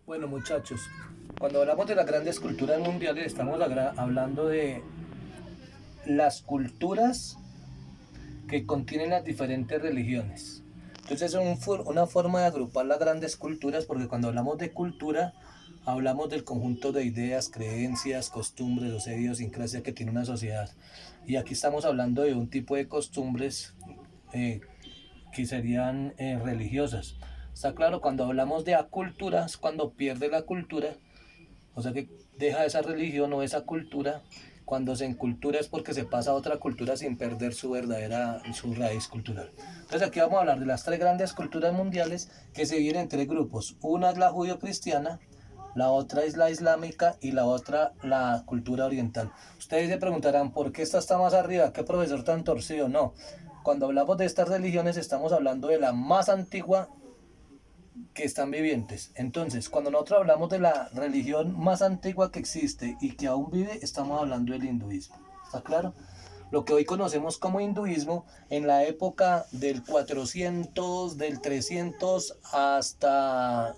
Bueno, muchachos, cuando hablamos de las grandes culturas mundiales estamos hablando de las culturas que contienen las diferentes religiones. Entonces es una forma de agrupar las grandes culturas, porque cuando hablamos de cultura hablamos del conjunto de ideas, creencias, costumbres, o sea, idiosincrasia que tiene una sociedad. Y aquí estamos hablando de un tipo de costumbres eh, que serían religiosas. Está claro, cuando hablamos de aculturas, cuando pierde la cultura, o sea que deja esa religión o esa cultura. Cuando se encultura es porque se pasa a otra cultura sin perder su raíz cultural. Entonces aquí vamos a hablar de las tres grandes culturas mundiales que se dividen en tres grupos. Una es la judío-cristiana, la otra es la islámica y la otra la cultura oriental. Ustedes se preguntarán, ¿por qué esta está más arriba? ¿Qué profesor tan torcido? No. Cuando hablamos de estas religiones estamos hablando de la más antigua que están vivientes. Entonces, cuando nosotros hablamos de la religión más antigua que existe y que aún vive, estamos hablando del hinduismo. ¿Está claro? Lo que hoy conocemos como hinduismo, en la época del 400, del 300 hasta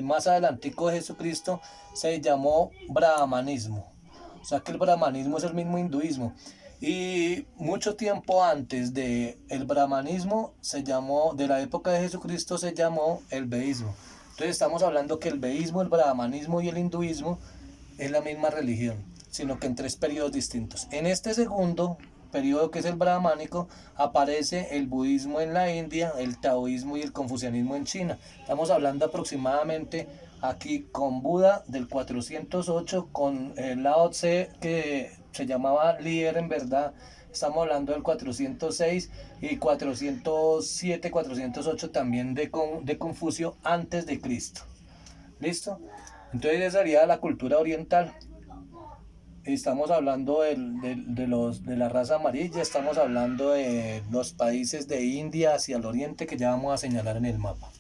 más adelantico de Jesucristo, se llamó brahmanismo. O sea que el brahmanismo es el mismo hinduismo. Y mucho tiempo antes de el brahmanismo se llamó, de la época de Jesucristo se llamó el veísmo. Entonces estamos hablando que el veísmo, el brahmanismo y el hinduismo es la misma religión, sino que en tres periodos distintos. En este segundo periodo, que es el brahmánico, aparece el budismo en la India, el taoísmo y el confucianismo en China. Estamos hablando aproximadamente aquí con Buda del 408, con Lao Tse, que se llamaba líder en verdad. Estamos hablando del 406 y 407, 408 también de Confucio antes de Cristo. ¿Listo? Entonces esa sería la cultura oriental. Estamos hablando de la raza amarilla, estamos hablando de los países de India hacia el oriente que ya vamos a señalar en el mapa.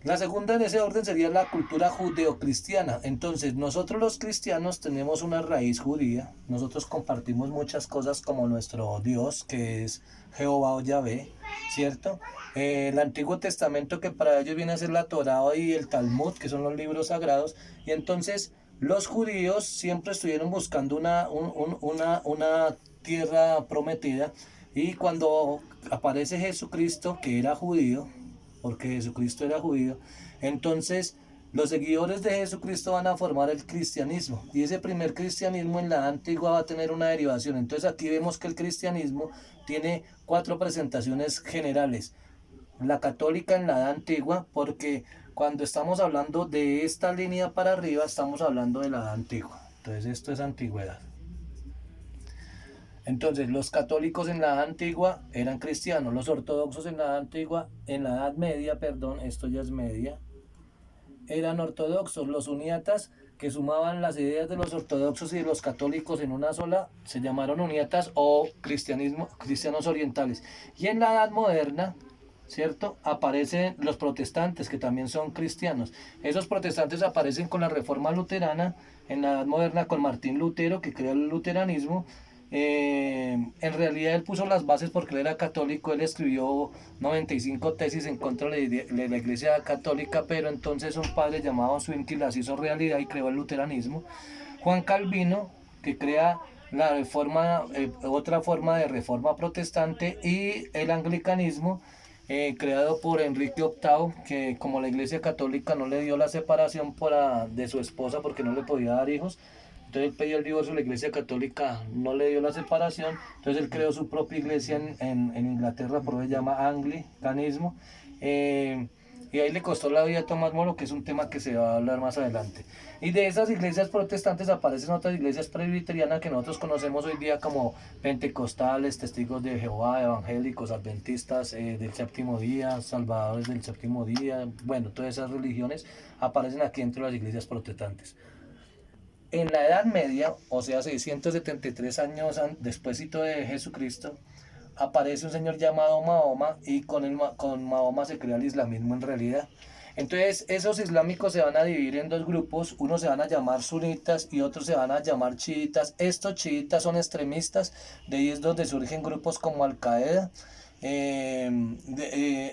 La segunda en ese orden sería la cultura judeocristiana. Entonces, nosotros los cristianos tenemos una raíz judía. Nosotros compartimos muchas cosas como nuestro Dios, que es Jehová o Yahvé, ¿cierto? El Antiguo Testamento, que para ellos viene a ser la Torá y el Talmud, que son los libros sagrados. Y entonces, los judíos siempre estuvieron buscando una tierra prometida. Y cuando aparece Jesucristo, que era judío, porque Jesucristo era judío, entonces los seguidores de Jesucristo van a formar el cristianismo, y ese primer cristianismo en la edad antigua va a tener una derivación. Entonces aquí vemos que el cristianismo tiene cuatro presentaciones generales. La católica en la edad antigua, porque cuando estamos hablando de esta línea para arriba estamos hablando de la edad antigua, entonces esto es antigüedad. Entonces, los católicos en la edad antigua eran cristianos, los ortodoxos en la edad antigua, en la edad media, perdón, esto ya es media, eran ortodoxos. Los uniatas, que sumaban las ideas de los ortodoxos y de los católicos en una sola, se llamaron uniatas o cristianos orientales. Y en la edad moderna, ¿cierto?, aparecen los protestantes, que también son cristianos. Esos protestantes aparecen con la reforma luterana, en la edad moderna con Martín Lutero, que crea el luteranismo. En realidad él puso las bases porque él era católico. Él escribió 95 tesis en contra de la iglesia católica, pero entonces un padre llamado Zwingli las hizo realidad y creó el luteranismo. Juan Calvino, que crea la reforma, otra forma de reforma protestante, y el anglicanismo, creado por Enrique VIII, que como la iglesia católica no le dio la separación de su esposa porque no le podía dar hijos, entonces él pidió el divorcio, la iglesia católica no le dio la separación, entonces él creó su propia iglesia en Inglaterra, por eso se llama anglicanismo. Y ahí le costó la vida a Tomás Moro, que es un tema que se va a hablar más adelante. Y de esas iglesias protestantes aparecen otras iglesias presbiterianas que nosotros conocemos hoy día como pentecostales, testigos de Jehová, evangélicos, adventistas del séptimo día, salvadores del séptimo día. Bueno, todas esas religiones aparecen aquí entre las iglesias protestantes. En la Edad Media, o sea, 673 años después de Jesucristo, aparece un señor llamado Mahoma, y con Mahoma se crea el islamismo en realidad. Entonces esos islámicos se van a dividir en dos grupos, unos se van a llamar sunitas y otros se van a llamar chiitas. Estos chiitas son extremistas, de ahí es donde surgen grupos como Al Qaeda,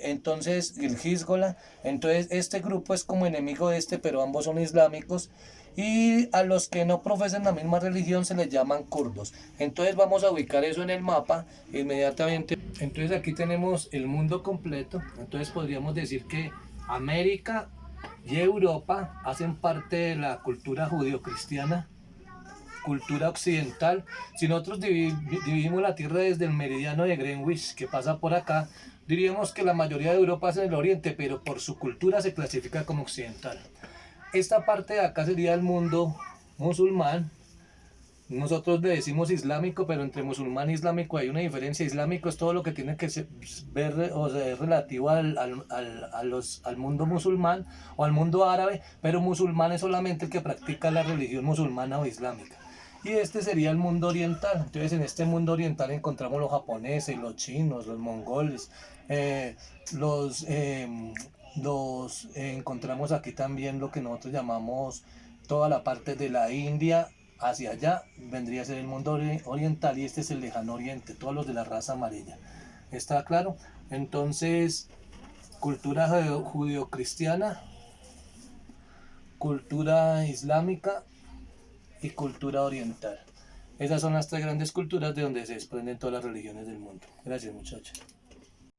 entonces el Hezbollah. Entonces este grupo es como enemigo de este, pero ambos son islámicos. Y a los que no profesan la misma religión se les llaman kurdos. Entonces vamos a ubicar eso en el mapa inmediatamente. Entonces aquí tenemos el mundo completo. Entonces podríamos decir que América y Europa hacen parte de la cultura judio-cristiana, cultura occidental. Si nosotros dividimos la Tierra desde el meridiano de Greenwich, que pasa por acá, diríamos que la mayoría de Europa es en el oriente, pero por su cultura se clasifica como occidental. Esta parte de acá sería el mundo musulmán. Nosotros le decimos islámico, pero entre musulmán e islámico hay una diferencia. Islámico es todo lo que tiene que ver o sea, es relativo al mundo musulmán o al mundo árabe, pero musulmán es solamente el que practica la religión musulmana o islámica. Y este sería el mundo oriental. Entonces en este mundo oriental encontramos los japoneses, los chinos, los mongoles, encontramos aquí también lo que nosotros llamamos toda la parte de la India. Hacia allá vendría a ser el mundo oriental y este es el lejano oriente, todos los de la raza amarilla. ¿Está claro? Entonces, cultura judio-cristiana, cultura islámica y cultura oriental. Esas son las tres grandes culturas de donde se desprenden todas las religiones del mundo. Gracias, muchachos.